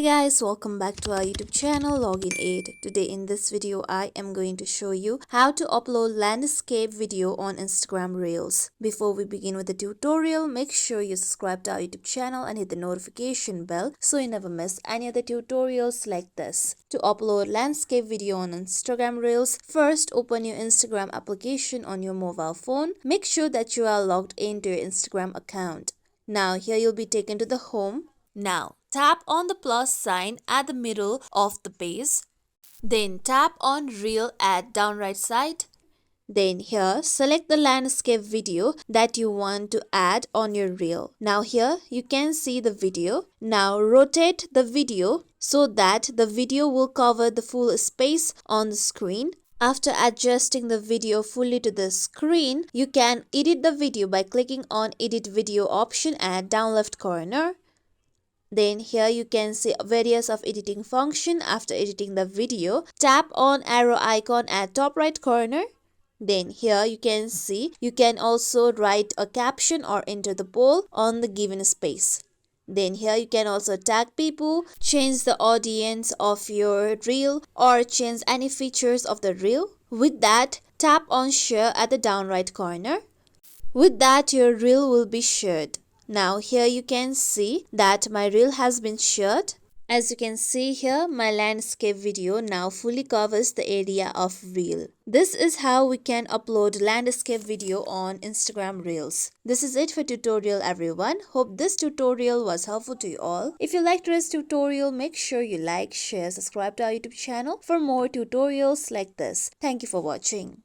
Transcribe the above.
Hey guys, welcome back to our YouTube channel Login Aid. Today in this video I am going to show you how to upload landscape video on Instagram Reels. Before we begin with the tutorial, make sure you subscribe to our YouTube channel and hit the notification bell so you never miss any other tutorials like this. To upload landscape video on Instagram Reels, first open your Instagram application on your mobile phone. Make sure that you are logged into your Instagram account. Now here you'll be taken to the home. Now, tap on the plus sign at the middle of the page. Then tap on Reel at down right side. Then here, select the landscape video that you want to add on your reel. Now here, you can see the video. Now rotate the video so that the video will cover the full space on the screen. After adjusting the video fully to the screen, you can edit the video by clicking on Edit Video option at down left corner. Then here you can see various of editing function. After editing the video, tap on arrow icon at top right corner. Then here you can see you can also write a caption or enter the poll on the given space. Then here you can also tag people, change the audience of your reel or change any features of the reel. With that, tap on share at the down right corner. With that, your reel will be shared. Now here you can see that my reel has been shared. As you can see here, my landscape video now fully covers the area of reel. This is how we can upload landscape video on Instagram Reels. This is it for tutorial everyone. Hope this tutorial was helpful to you all. If you liked this tutorial, make sure you like, share, subscribe to our YouTube channel for more tutorials like this. Thank you for watching.